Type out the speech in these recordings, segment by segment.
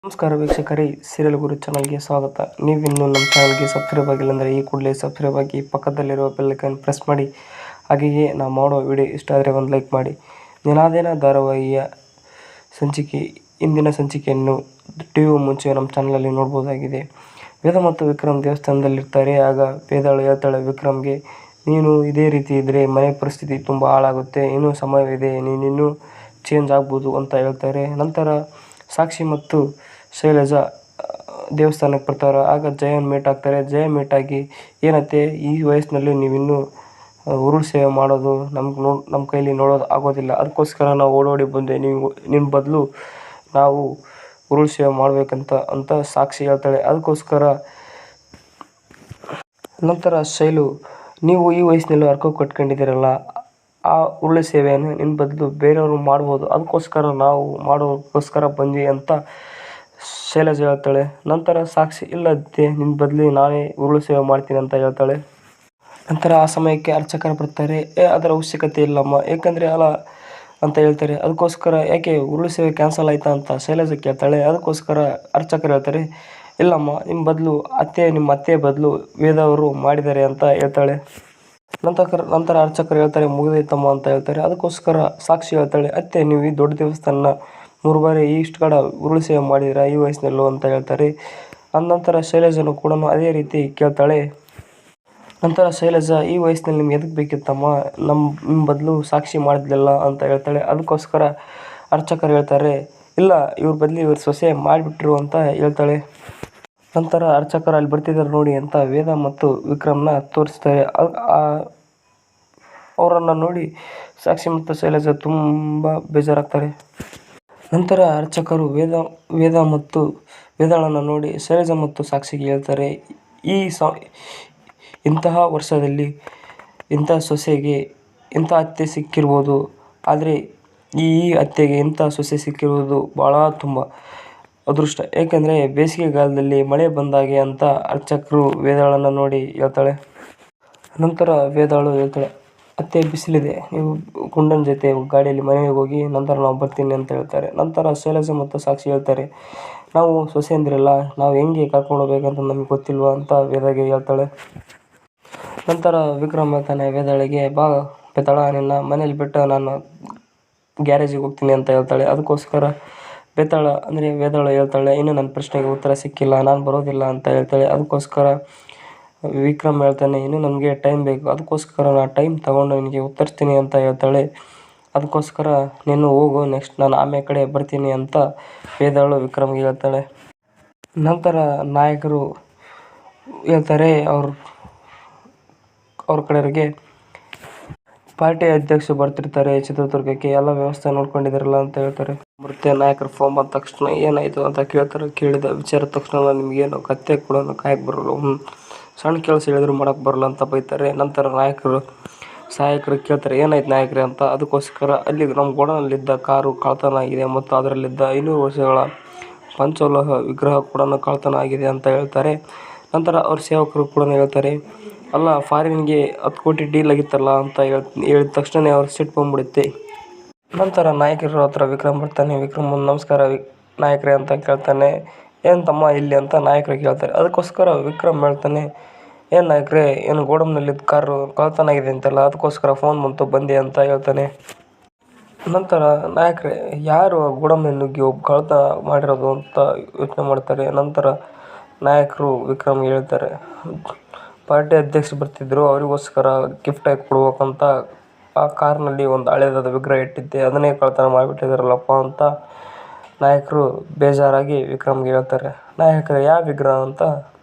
ನಮಸ್ಕಾರ ವೀಕ್ಷಕರೇ, ಸೀರಿಯಲ್ ಗುರು ಚಾನಲ್ಗೆ ಸ್ವಾಗತ. ನೀವಿನ್ನೂ ನಮ್ಮ ಚಾನಲ್ಗೆ ಸಬ್ಸ್ಕ್ರೈಬ್ ಆಗಿಲ್ಲ ಅಂದರೆ ಈ ಕೂಡಲೇ ಸಬ್ಸ್ಕ್ರೈಬ್ ಆಗಿ ಪಕ್ಕದಲ್ಲಿರುವ ಬೆಲ್ ಐಕಾನ್ ಪ್ರೆಸ್ ಮಾಡಿ. ಹಾಗೆಯೇ ನಾವು ಮಾಡೋ ವಿಡಿಯೋ ಇಷ್ಟ ಆದರೆ ಒಂದು ಲೈಕ್ ಮಾಡಿ. ದಿನಾದಿನ ಧಾರಾವಾಹಿಯ ಇಂದಿನ ಸಂಚಿಕೆಯನ್ನು ಟಿವಿ ಮುಂಚೆ ನಮ್ಮ ಚಾನಲಲ್ಲಿ ನೋಡ್ಬೋದಾಗಿದೆ. ವೇದ ಮತ್ತು ವಿಕ್ರಮ್ ದೇವಸ್ಥಾನದಲ್ಲಿರ್ತಾರೆ. ಆಗ ವೇದಾಳು ಹೇಳ್ತಾಳೆ ವಿಕ್ರಮ್ಗೆ, ನೀನು ಇದೇ ರೀತಿ ಇದ್ದರೆ ಮನೆ ಪರಿಸ್ಥಿತಿ ತುಂಬ ಹಾಳಾಗುತ್ತೆ, ಇನ್ನೂ ಸಮಯವಿದೆ, ನೀನಿನ್ನೂ ಚೇಂಜ್ ಆಗ್ಬೋದು ಅಂತ ಹೇಳ್ತಾರೆ. ನಂತರ ಸಾಕ್ಷಿ ಮತ್ತು ಶೈಲಜಾ ದೇವಸ್ಥಾನಕ್ಕೆ ಬರ್ತಾರೆ. ಆಗ ಜಯನ್ ಮೀಟ್ ಆಗ್ತಾರೆ. ಜಯ ಮೀಟ್ ಆಗಿ, ಏನತ್ತೆ ಈ ವಯಸ್ಸಿನಲ್ಲಿ ನೀವಿನ್ನೂ ಉರುಳು ಸೇವೆ ಮಾಡೋದು ನಮ್ಮ ಕೈಲಿ ನೋಡೋದು ಆಗೋದಿಲ್ಲ, ಅದಕ್ಕೋಸ್ಕರ ನಾವು ಓಡೋಡಿ ಬಂದೆ, ನಿಮ್ಮ ಬದಲು ನಾವು ಉರುಳು ಸೇವೆ ಮಾಡಬೇಕಂತ ಸಾಕ್ಷಿ ಹೇಳ್ತಾಳೆ. ಅದಕ್ಕೋಸ್ಕರ ನಂತರ ಶೈಲು, ನೀವು ಈ ವಯಸ್ಸಿನಲ್ಲಿ ಹರಕೆ ಕಟ್ಕೊಂಡಿದ್ದೀರಲ್ಲ, ಆ ಉರುಳು ಸೇವೆಯನ್ನು ನಿಮ್ಮ ಬದಲು ಬೇರೆಯವರು ಮಾಡ್ಬೋದು, ಅದಕ್ಕೋಸ್ಕರ ನಾವು ಮಾಡೋಕ್ಕೋಸ್ಕರ ಬಂದ್ವಿ ಅಂತ ಶೈಲಜಾ ಹೇಳ್ತಾಳೆ. ನಂತರ ಸಾಕ್ಷಿ, ಇಲ್ಲತ್ತೆ ನಿನ್ನ ಬದಲಿ ನಾನೇ ಉರುಳು ಸೇವೆ ಮಾಡ್ತೀನಿ ಅಂತ ಹೇಳ್ತಾಳೆ. ನಂತರ ಆ ಸಮಯಕ್ಕೆ ಅರ್ಚಕರು ಬರ್ತಾರೆ. ಅದರ ಅವಶ್ಯಕತೆ ಇಲ್ಲಮ್ಮ, ಏಕೆಂದರೆ ಅಲ್ಲ ಅಂತ ಹೇಳ್ತಾರೆ. ಅದಕ್ಕೋಸ್ಕರ ಯಾಕೆ ಉರುಳು ಸೇವೆ ಕ್ಯಾನ್ಸಲ್ ಆಯ್ತಾ ಅಂತ ಶೈಲಜಾ ಕೇಳ್ತಾಳೆ. ಅದಕ್ಕೋಸ್ಕರ ಅರ್ಚಕರು ಹೇಳ್ತಾರೆ, ಇಲ್ಲಮ್ಮ, ನಿಮ್ಮ ಅತ್ತೆ ಬದಲು ವೇದ ಅವರು ಮಾಡಿದ್ದಾರೆ ಅಂತ ಹೇಳ್ತಾಳೆ. ನಂತರ ಅರ್ಚಕರು ಹೇಳ್ತಾರೆ, ಮುಗಿದೈತಮ್ಮ ಅಂತ ಹೇಳ್ತಾರೆ. ಅದಕ್ಕೋಸ್ಕರ ಸಾಕ್ಷಿ ಹೇಳ್ತಾಳೆ, ಅತ್ತೆ ನೀವು ಈ ದೊಡ್ಡ ದೇವಸ್ಥಾನ 3 ಬಾರಿ ಇಷ್ಟು ಕಡೆ ಉರುಳು ಸೇವೆ ಮಾಡಿದಿರಾ ಈ ವಯಸ್ಸಿನಲ್ಲೂ ಅಂತ ಹೇಳ್ತಾರೆ. ನಂತರ ಶೈಲಜಾನು ಕೂಡ ಅದೇ ರೀತಿ ಕೇಳ್ತಾಳೆ. ನಂತರ ಶೈಲಜಾ, ಈ ವಯಸ್ಸಿನಲ್ಲಿ ನಿಮ್ಗೆ ಎದಕ್ಕೆ ಬೇಕಿತ್ತಮ್ಮ, ನಿಮ್ಮ ಬದಲು ಸಾಕ್ಷಿ ಮಾಡಿದ್ಲಲ್ಲ ಅಂತ ಹೇಳ್ತಾಳೆ. ಅದಕ್ಕೋಸ್ಕರ ಅರ್ಚಕರು ಹೇಳ್ತಾರೆ, ಇಲ್ಲ, ಇವ್ರ ಬದಲು ಇವ್ರ ಸೊಸೆ ಮಾಡಿಬಿಟ್ರು ಅಂತ ಹೇಳ್ತಾಳೆ. ನಂತರ ಅರ್ಚಕರು ಅಲ್ಲಿ ಬರ್ತಿದ್ದಾರೆ ನೋಡಿ ಅಂತ ವೇದ ಮತ್ತು ವಿಕ್ರಮ್ನ ತೋರಿಸ್ತಾರೆ. ಅವರನ್ನು ನೋಡಿ ಸಾಕ್ಷಿ ಮತ್ತು ಶೈಲಜಾ ತುಂಬ ಬೇಜಾರಾಗ್ತಾರೆ. ನಂತರ ಅರ್ಚಕರು ವೇದ ಮತ್ತು ವೇದಾಳನ್ನು ನೋಡಿ ಶೈಲಜಾ ಮತ್ತು ಸಾಕ್ಷಿಗೆ ಹೇಳ್ತಾರೆ, ಇಂತಹ ವರ್ಷದಲ್ಲಿ ಇಂಥ ಸೊಸೆಗೆ ಇಂಥ ಅತ್ತೆ ಸಿಕ್ಕಿರ್ಬೋದು, ಆದರೆ ಈ ಅತ್ತೆಗೆ ಇಂಥ ಸೊಸೆ ಸಿಕ್ಕಿರುವುದು ತುಂಬ ಅದೃಷ್ಟ, ಏಕೆಂದರೆ ಬೇಸಿಗೆಗಾಲದಲ್ಲಿ ಮಳೆ ಬಂದಾಗೆ ಅಂತ ಅರ್ಚಕರು ವೇದಾಳನ್ನು ನೋಡಿ ಹೇಳ್ತಾಳೆ. ನಂತರ ವೇದಾಳು ಹೇಳ್ತಾಳೆ, ಅತ್ತೆ ಬಿಸಿಲಿದೆ, ನೀವು ಗುಂಡನ ಜೊತೆ ಗಾಡಿಯಲ್ಲಿ ಮನೆಗೆ ಹೋಗಿ, ನಂತರ ನಾವು ಬರ್ತೀನಿ ಅಂತ ಹೇಳ್ತಾರೆ. ನಂತರ ಶೈಲಜಾ ಮತ್ತು ಸಾಕ್ಷಿ ಹೇಳ್ತಾರೆ, ನಾವು ಸೊಸೆಯಂದಿರಲ್ಲ, ನಾವು ಹೆಂಗೆ ಕರ್ಕೊಂಡು ಹೋಗ್ಬೇಕಂತ ನಮಗೆ ಗೊತ್ತಿಲ್ವಾ ಅಂತ ವೇದಾಗೆ ಹೇಳ್ತಾಳೆ. ನಂತರ ವಿಕ್ರಮ್ ಹೇಳ್ತಾನೆ ವೇದಾಳಿಗೆ, ಬಾ ಬೇತಾಳ, ನಿನ್ನ ಮನೇಲಿ ಬಿಟ್ಟು ನಾನು ಗ್ಯಾರೇಜಿಗೆ ಹೋಗ್ತೀನಿ ಅಂತ ಹೇಳ್ತಾಳೆ. ಅದಕ್ಕೋಸ್ಕರ ವೇದಾಳು ಹೇಳ್ತಾಳೆ, ಇನ್ನೂ ನನ್ನ ಪ್ರಶ್ನೆಗೆ ಉತ್ತರ ಸಿಕ್ಕಿಲ್ಲ, ನಾನು ಬರೋದಿಲ್ಲ ಅಂತ ಹೇಳ್ತಾಳೆ. ಅದಕ್ಕೋಸ್ಕರ ವಿಕ್ರಮ್ ಹೇಳ್ತಾನೆ, ಇನ್ನೂ ನನಗೆ ಟೈಮ್ ಬೇಕು, ಅದಕ್ಕೋಸ್ಕರ ನಾನು ಟೈಮ್ ತಗೊಂಡು ನಿನಗೆ ಉತ್ತರಿಸ್ತೀನಿ ಅಂತ ಹೇಳ್ತಾಳೆ. ಅದಕ್ಕೋಸ್ಕರ ನೀನು ಹೋಗು, ನೆಕ್ಸ್ಟ್ ನಾನು ಆಮೇಲೆ ಕಡೆ ಬರ್ತೀನಿ ಅಂತ ವೇದಾಳು ವಿಕ್ರಮ್ಗೆ ಹೇಳ್ತಾಳೆ. ನಂತರ ನಾಯಕರು ಹೇಳ್ತಾರೆ ಅವ್ರ ಕಡೆಯವರಿಗೆ, ಪಾರ್ಟಿ ಅಧ್ಯಕ್ಷರು ಬರ್ತಿರ್ತಾರೆ ಚಿತ್ರದುರ್ಗಕ್ಕೆ, ಎಲ್ಲ ವ್ಯವಸ್ಥೆ ನೋಡ್ಕೊಂಡಿದ್ದೀರಲ್ಲ ಅಂತ ಹೇಳ್ತಾರೆ. ಬರುತ್ತೆ ನಾಯಕರು ಫೋನ್ ಬಂದ ತಕ್ಷಣ ಏನಾಯಿತು ಅಂತ ಕೇಳ್ತಾರೆ. ಕೇಳಿದ ವಿಚಾರದ ತಕ್ಷಣ ನಿಮಗೇನು ಕತ್ತೆ ಕೂಡ ಕಾಯಕ್ಕೆ ಬರೋಲ್ಲ, ಸಣ್ಣ ಕೆಲಸ ಹೇಳಿದ್ರು ಮಾಡೋಕ್ಕೆ ಬರೋಲ್ಲ ಅಂತ ಬೈತಾರೆ. ನಂತರ ಸಹಾಯಕರು ಕೇಳ್ತಾರೆ, ಏನಾಯ್ತು ನಾಯಕರೇ ಅಂತ. ಅದಕ್ಕೋಸ್ಕರ ಅಲ್ಲಿ ನಮ್ಮ ಗೋಡನಲ್ಲಿದ್ದ ಕಾರು ಕಳ್ಳತನ ಆಗಿದೆ ಮತ್ತು ಅದರಲ್ಲಿದ್ದ 500 ವರ್ಷಗಳ ಪಂಚಲೋಹ ವಿಗ್ರಹ ಕೂಡ ಕಳ್ಳತನ ಆಗಿದೆ ಅಂತ ಹೇಳ್ತಾರೆ. ನಂತರ ಅವ್ರ ಸೇವಕರು ಕೂಡ ಹೇಳ್ತಾರೆ, ಅಲ್ಲ ಫಾರಿನ್ಗೆ 10 ಕೋಟಿ ಡೀಲ್ ಆಗಿತ್ತಲ್ಲ ಅಂತ ಹೇಳಿದ ತಕ್ಷಣ ಅವ್ರ ಸಿಟ್ಟು ಬಂದ್ಬಿಡುತ್ತೆ. ನಂತರ ನಾಯಕರ ಹತ್ರ ವಿಕ್ರಮ್ ಬರ್ತಾನೆ. ವಿಕ್ರಮ್ ನಮಸ್ಕಾರ ನಾಯಕರೇ ಅಂತ ಕೇಳ್ತಾನೆ. ಏನು ತಮ್ಮ ಇಲ್ಲಿ ಅಂತ ನಾಯಕರು ಕೇಳ್ತಾರೆ. ಅದಕ್ಕೋಸ್ಕರ ವಿಕ್ರಮ್ ಹೇಳ್ತಾನೆ, ಏನು ನಾಯಕರೇ, ಏನು ಗೋಡಂನಲ್ಲಿದ್ದ ಕಾರು ಕಳ್ಳತನ ಆಗಿದೆ ಅಂತಲ್ಲ, ಅದಕ್ಕೋಸ್ಕರ ಫೋನ್ ಬಂತು ಬಂದೆ ಅಂತ ಹೇಳ್ತಾನೆ. ನಂತರ ನಾಯಕರೇ, ಯಾರು ಗೋಡಂನಲ್ಲಿ ನುಗ್ಗಿ ಕಳ್ಳತನ ಮಾಡಿರೋದು ಅಂತ ಯೋಚನೆ ಮಾಡ್ತಾರೆ. ನಂತರ ನಾಯಕರು ವಿಕ್ರಮ್ಗೆ ಹೇಳ್ತಾರೆ, ಪಾರ್ಟಿ ಅಧ್ಯಕ್ಷರು ಬರ್ತಿದ್ರು, ಅವರಿಗೋಸ್ಕರ ಗಿಫ್ಟಾಗಿ ಕೊಡ್ಬೇಕಂತ ಆ ಕಾರ್ನಲ್ಲಿ ಒಂದು ಹಳೇದಾದ ವಿಗ್ರಹ ಇಟ್ಟಿದ್ದೆ, ಅದನ್ನೇ ಕಳ್ಳತನ ಮಾಡಿಬಿಟ್ಟಿದಾರಲ್ಲಪ್ಪ ಅಂತ ನಾಯಕರು ಬೇಜಾರಾಗಿ ವಿಕ್ರಮ್ಗೆ ಹೇಳ್ತಾರೆ. ನಾಯಕರೇ, ಯಾವ ವಿಗ್ರಹ ಅಂತ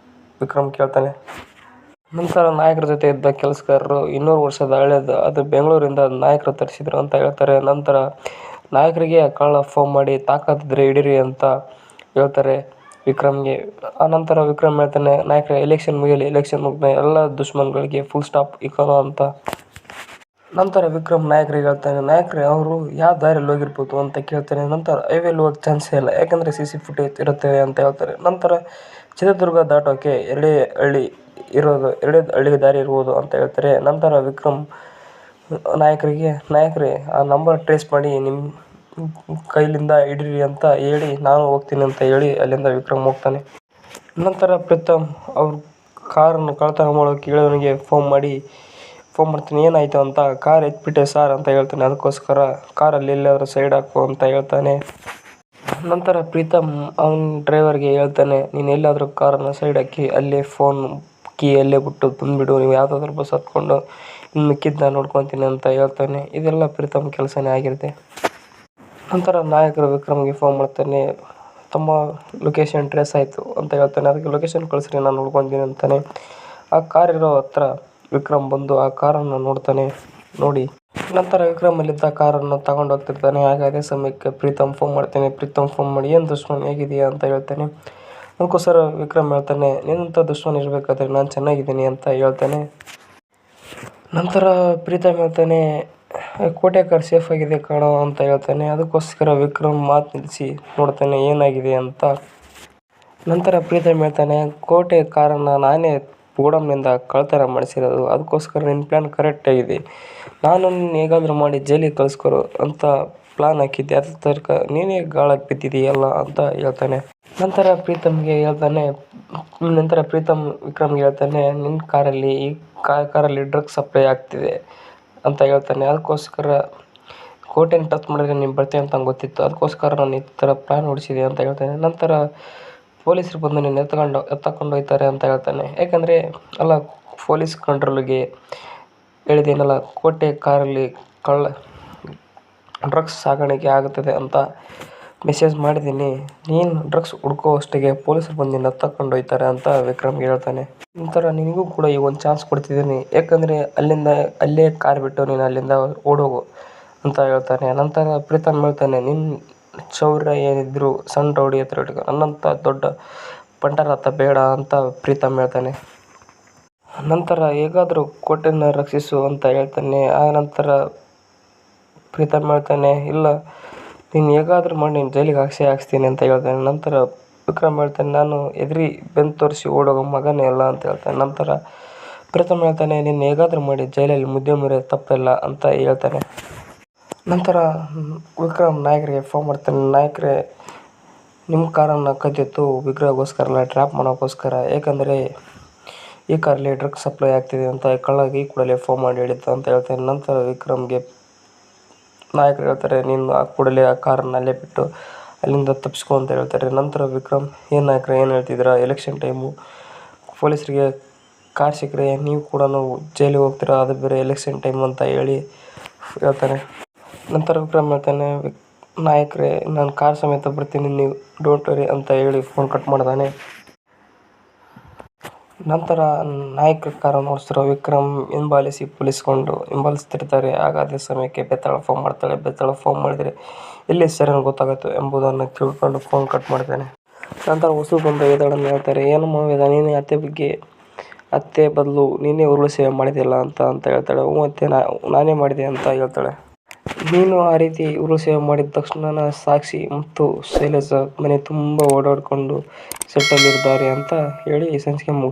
ವಿಕ್ರಮ್ ಕೇಳ್ತಾನೆ. ನಂತರ ನಾಯಕರ ಜೊತೆ ಇದ್ದ ಕೆಲಸಗಾರರು 200 ವರ್ಷದ ಹಳೇದು, ಅದು ಬೆಂಗಳೂರಿಂದ ನಾಯಕರು ತರಿಸಿದ್ರು ಅಂತ ಹೇಳ್ತಾರೆ. ನಂತರ ನಾಯಕರಿಗೆ ಕಳ್ಳ ಫೋನ್ ಮಾಡಿ ತಾಕತ್ತಿದ್ರೆ ಹಿಡೀರಿ ಅಂತ ಹೇಳ್ತಾರೆ ವಿಕ್ರಮ್ಗೆ. ಆನಂತರ ವಿಕ್ರಮ್ ಹೇಳ್ತಾನೆ, ನಾಯಕರೇ ಎಲೆಕ್ಷನ್ ಮುಗಿಯಲಿ, ಎಲೆಕ್ಷನ್ ಮುಗಿದ ಎಲ್ಲ ದುಶ್ಮನ್ಗಳಿಗೆ ಫುಲ್ ಸ್ಟಾಪ್ ಇಕ್ಕೋಣ ಅಂತ. ನಂತರ ವಿಕ್ರಮ್ ನಾಯಕರಿಗೆ ಹೇಳ್ತಾನೆ, ನಾಯಕರೇ ಅವರು ಯಾವ ದಾರಿಯಲ್ಲಿ ಹೋಗಿರ್ಬೋದು ಅಂತ ಕೇಳ್ತಾನೆ. ನಂತರ ಹೈವೇಲಿ ಹೋಗೋ ಚಾನ್ಸೇ ಇಲ್ಲ, ಯಾಕಂದರೆ CC ಫುಟೇಜ್ ಇರುತ್ತೆ ಅಂತ ಹೇಳ್ತಾರೆ. ನಂತರ ಚಿತ್ರದುರ್ಗ ದಾಟೋಕ್ಕೆ 2 ಹಳ್ಳಿಗೆ ದಾರಿ ಇರ್ಬೋದು ಅಂತ ಹೇಳ್ತಾರೆ. ನಂತರ ವಿಕ್ರಮ್ ನಾಯಕರೇ ಆ ನಂಬರ್ ಟ್ರೇಸ್ ಮಾಡಿ ಕೈಲಿಂದ ಹಿಡೀರಿ ಅಂತ ಹೇಳಿ ನಾನು ಹೋಗ್ತೀನಿ ಅಂತ ಹೇಳಿ ಅಲ್ಲಿಂದ ವಿಕ್ರಮ್ ಹೋಗ್ತಾನೆ. ನಂತರ ಪ್ರೀತಮ್ ಅವ್ರ ಕಾರನ್ನು ಕಳ್ಳತನ ಮಾಡೋ ಕೇಳೋನಿಗೆ ಫೋನ್ ಮಾಡ್ತಾನೆ. ಏನಾಯಿತು ಅಂತ. ಕಾರ್ ಎತ್ಬಿಟ್ಟೆ ಸಾರ್ ಅಂತ ಹೇಳ್ತಾನೆ. ಅದಕ್ಕೋಸ್ಕರ ಕಾರಲ್ಲಿ ಎಲ್ಲಾದರೂ ಸೈಡ್ ಹಾಕು ಅಂತ ಹೇಳ್ತಾನೆ. ನಂತರ ಪ್ರೀತಮ್ ಅವನ ಡ್ರೈವರ್ಗೆ ಹೇಳ್ತಾನೆ, ನೀನು ಎಲ್ಲಾದರೂ ಕಾರನ್ನು ಸೈಡ್ ಹಾಕಿ ಅಲ್ಲೇ ಫೋನ್ ಕೀ ಅಲ್ಲೇ ಬಿಟ್ಟು ಬಂದುಬಿಡು, ನೀವು ಯಾವುದಾದ್ರೂ ಬಸ್ ಹತ್ಕೊಂಡು ಇನ್ನು ಮಿಕ್ಕಿದ್ದು ನಾನು ನೋಡ್ಕೊತೀನಿ ಅಂತ ಹೇಳ್ತಾನೆ. ಇದೆಲ್ಲ ಪ್ರೀತಮ್ ಕೆಲಸನೇ ಆಗಿರುತ್ತೆ. ನಂತರ ನಾಯಕರು ವಿಕ್ರಮ್ಗೆ ಫೋನ್ ಮಾಡ್ತಾನೆ, ತಮ್ಮ ಲೊಕೇಶನ್ ಟ್ರೇಸ್ ಆಯಿತು ಅಂತ ಹೇಳ್ತಾನೆ. ಅದಕ್ಕೆ ಲೊಕೇಶನ್ ಕಳಿಸ್ರಿ, ನಾನು ನೋಡ್ಕೊತೀನಿ ಅಂತಾನೆ. ಆ ಕಾರ್ ಇರೋ ಹತ್ರ ವಿಕ್ರಮ್ ಬಂದು ಆ ಕಾರನ್ನು ನೋಡ್ತಾನೆ. ನಂತರ ವಿಕ್ರಮ್ ಅಲ್ಲಿದ್ದ ಕಾರನ್ನು ತಗೊಂಡು ಹೋಗ್ತಿರ್ತಾನೆ. ಆಗ ಅದೇ ಸಮಯಕ್ಕೆ ಪ್ರೀತಮ್ ಫೋನ್ ಮಾಡ್ತಾನೆ. ಪ್ರೀತಮ್ ಫೋನ್ ಮಾಡಿ, ಏನು ದುಶ್ಮನ್ ಹೇಗಿದೆಯಾ ಅಂತ ಹೇಳ್ತಾನೆ. ಅದಕ್ಕೋಸ್ಕರ ವಿಕ್ರಮ್ ಹೇಳ್ತಾನೆ, ನಿನ್ನಂಥ ದುಶ್ಮನ್ ಇರಬೇಕಾದ್ರೆ ನಾನು ಚೆನ್ನಾಗಿದ್ದೀನಿ ಅಂತ ಹೇಳ್ತಾನೆ. ನಂತರ ಪ್ರೀತಮ್ ಹೇಳ್ತಾನೆ, ಕೋಟೆ ಕಾರ್ ಸೇಫ್ ಆಗಿದೆ ಕಾಣೋ ಅಂತ ಹೇಳ್ತಾನೆ. ಅದಕ್ಕೋಸ್ಕರ ವಿಕ್ರಮ್ ಮಾತು ನಿಲ್ಲಿಸಿ ನೋಡ್ತಾನೆ ಏನಾಗಿದೆ ಅಂತ. ನಂತರ ಪ್ರೀತಮ್ ಹೇಳ್ತಾನೆ, ಕೋಟೆ ಕಾರನ್ನು ನಾನೇ ಗೋಡೌನ್ನಿಂದ ಕಳ್ಳತನ ಮಾಡಿಸಿರೋದು, ಅದಕ್ಕೋಸ್ಕರ ನಿನ್ನ ಪ್ಲ್ಯಾನ್ ಕರೆಕ್ಟ್ ಆಗಿದೆ. ನಾನು ನಿನ್ನ ಹೇಗಾದರೂ ಮಾಡಿ ಜೈಲಿಗೆ ಕಳಿಸ್ಕೊಡು ಅಂತ ಪ್ಲಾನ್ ಹಾಕಿದ್ದೆ, ಅದ್ರ ತನಕ ನೀನೇ ಗಾಳಕ್ಕೆ ಬಿದ್ದಿದೆಯಲ್ಲ ಅಂತ ಹೇಳ್ತಾನೆ. ನಂತರ ಪ್ರೀತಮ್ ವಿಕ್ರಮ್ಗೆ ಹೇಳ್ತಾನೆ, ನಿನ್ನ ಕಾರಲ್ಲಿ ಡ್ರಗ್ಸ್ ಸಪ್ಲೈ ಆಗ್ತಿದೆ ಅಂತ ಹೇಳ್ತಾನೆ. ಅದಕ್ಕೋಸ್ಕರ ಕೋಟೆನ ಟಚ್ ಮಾಡಿದ್ರೆ ನೀನು ಬರ್ತೀಯ ಅಂತ ನಂಗೆ ಗೊತ್ತಿತ್ತು, ಅದಕ್ಕೋಸ್ಕರ ನಾನು ಈ ಥರ ಪ್ಲ್ಯಾನ್ ಹೊಡಿಸಿದೆ ಅಂತ ಹೇಳ್ತಾನೆ. ನಂತರ ಪೊಲೀಸರು ಬಂದು ನಿನ್ನ ಎತ್ತಕೊಂಡು ಹೋಗ್ತಾರೆ ಅಂತ ಹೇಳ್ತಾನೆ. ಯಾಕಂದರೆ ಪೊಲೀಸ್ ಕಂಟ್ರೋಲಿಗೆ ಹೇಳಿದ್ದೇನಲ್ಲ, ಕೋಟೆ ಕಾರಲ್ಲಿ ಡ್ರಗ್ಸ್ ಸಾಗಾಣಿಕೆ ಆಗುತ್ತದೆ ಅಂತ ಮೆಸೇಜ್ ಮಾಡಿದ್ದೀನಿ, ನೀನು ಡ್ರಗ್ಸ್ ಹುಡ್ಕೋ ಅಷ್ಟಿಗೆ ಪೊಲೀಸರು ಬಂದು ನಿನ್ನ ಎತ್ತಕೊಂಡು ಹೋಗ್ತಾರೆ ಅಂತ ವಿಕ್ರಮ್ಗೆ ಹೇಳ್ತಾನೆ. ನಂತರ ನಿನಗೂ ಕೂಡ ಈ ಒಂದು ಚಾನ್ಸ್ ಕೊಡ್ತಿದ್ದೀನಿ, ಯಾಕಂದರೆ ಅಲ್ಲೇ ಕಾರ್ ಬಿಟ್ಟು ನೀನು ಅಲ್ಲಿಂದ ಓಡೋಗು ಅಂತ ಹೇಳ್ತಾನೆ. ನಂತರ ಪ್ರೀತಮ್ ಹೇಳ್ತಾನೆ, ನಿನ್ನ ಶೌರ್ಯ ಏನಿದ್ರು ಸಣ್ಣ ರೌಡಿ ಹತ್ರ ಇಟ್ಕೊ, ನನ್ನಂಥ ದೊಡ್ಡ ಪಂಟರಾತ ಬೇಡ ಅಂತ ಪ್ರೀತಮ್ ಹೇಳ್ತಾನೆ. ನಂತರ ಹೇಗಾದರೂ ಕೋಟೆನ ರಕ್ಷಿಸು ಅಂತ ಹೇಳ್ತಾನೆ. ಆ ನಂತರ ಪ್ರೀತಮ್ ಹೇಳ್ತಾನೆ, ಇಲ್ಲ ನೀನು ಹೇಗಾದರೂ ಮಾಡಿ ನೀನು ಜೈಲಿಗೆ ಹಾಕ್ಸ್ತೀನಿ ಅಂತ ಹೇಳ್ತಾನೆ. ನಂತರ ವಿಕ್ರಮ್ ಹೇಳ್ತಾನೆ, ನಾನು ಎದುರಿ ಬೆನ್ನು ತೋರಿಸಿ ಓಡೋಗೋ ಮಗನೇ ಅಲ್ಲ ಅಂತ ಹೇಳ್ತಾನೆ. ನಂತರ ಪ್ರೀತಮ್ ಹೇಳ್ತಾನೆ, ನೀನು ಹೇಗಾದರೂ ಮಾಡಿ ಜೈಲಲ್ಲಿ ಮುದ್ದೆ ಮುರಿಯೋದು ತಪ್ಪಿಲ್ಲ ಅಂತ ಹೇಳ್ತಾನೆ. ನಂತರ ವಿಕ್ರಮ್ ನಾಯಕರಿಗೆ ಫೋನ್ ಮಾಡ್ತಾನೆ, ನಾಯಕರೇ ನಿಮ್ಮ ಕಾರನ್ನು ಕದ್ದಿತ್ತು ವಿಗ್ರಹಗೋಸ್ಕರ ಟ್ರ್ಯಾಪ್ ಮಾಡೋಕ್ಕೋಸ್ಕರ, ಏಕೆಂದರೆ ಈ ಕಾರಲ್ಲಿ ಡ್ರಗ್ಸ್ ಸಪ್ಲೈ ಆಗ್ತಿದೆ ಅಂತ ಕಳ್ಳಗೆ ಈ ಕೂಡಲೇ ಫೋನ್ ಮಾಡಿ ಹೇಳಿದ್ದ ಅಂತ ಹೇಳ್ತಾನೆ. ನಂತರ ವಿಕ್ರಮ್ಗೆ ನಾಯಕರು ಹೇಳ್ತಾರೆ, ನೀನು ಆ ಕೂಡಲೇ ಆ ಕಾರನ್ನು ಅಲ್ಲೇ ಬಿಟ್ಟು ಅಲ್ಲಿಂದ ತಪ್ಪಿಸ್ಕೊ ಅಂತ ಹೇಳ್ತಾರೆ. ನಂತರ ವಿಕ್ರಮ್, ನಾಯಕರು ಏನು ಹೇಳ್ತಿದ್ದೀರಾ, ಎಲೆಕ್ಷನ್ ಟೈಮು, ಪೊಲೀಸರಿಗೆ ಕಾರ್ ಸಿಕ್ಕರೆ ನೀವು ಕೂಡ ಜೈಲಿಗೆ ಹೋಗ್ತೀರಾ, ಅದು ಬೇರೆ ಎಲೆಕ್ಷನ್ ಟೈಮ್ ಅಂತ ಹೇಳ್ತಾನೆ. ನಂತರ ವಿಕ್ರಮ್ ಹೇಳ್ತಾನೆ, ನಾಯಕರೇ ನಾನು ಕಾರ್ ಸಮೇತ ಬರ್ತೀನಿ, ನೀವು ಡೋಂಟ್ ವರಿ ಅಂತ ಹೇಳಿ ಫೋನ್ ಕಟ್ ಮಾಡ್ತಾನೆ. ನಂತರ ನಾಯಕರ ಕಾರನ್ನು ಓಡಿಸ್ತಿರೋ ವಿಕ್ರಮ್ ಹಿಂಬಾಲಿಸ್ತಿರ್ತಾರೆ. ಆಗ ಅದೇ ಸಮಯಕ್ಕೆ ಬೆತ್ತಾಳ ಫೋನ್ ಮಾಡ್ತಾಳೆ. ಬೆತ್ತಾಳ ಫೋನ್ ಮಾಡಿದರೆ ಎಲ್ಲಿ ಸರಿಯಾಗಿ ಗೊತ್ತಾಗುತ್ತೆ ಎಂಬುದನ್ನು ತಿಳ್ಕೊಂಡು ಫೋನ್ ಕಟ್ ಮಾಡ್ತಾನೆ. ನಂತರ ಹೊಸು ಬಂದ ವೇದಾಳನ್ನು ಹೇಳ್ತಾರೆ, ಏನಮ್ಮ ವೇದ, ನೀನೇ ಅತ್ತೆ ಬದಲು ನೀನೇ ಉರುಳು ಸೇವೆ ಮಾಡಿದೆಯಲ್ಲ ಅಂತ ಹೇಳ್ತಾಳೆ. ಹ್ಞೂ ಅತ್ತೆ, ನಾನೇ ಮಾಡಿದೆ ಅಂತ ಹೇಳ್ತಾಳೆ. ನೀನು ಆ ರೀತಿ ಉರುಳು ಸೇವೆ ಮಾಡಿದ ತಕ್ಷಣ ಸಾಕ್ಷಿ ಮತ್ತು ಶೈಲಜಾ ಮನೆ ತುಂಬ ಓಡಾಡಿಕೊಂಡು ಸೆಟ್ಟಲ್ಲಿದ್ದಾರೆ ಅಂತ ಹೇಳಿ ಸಂಚಿಕೆ ಮುಗಿಸ್ತಾರೆ.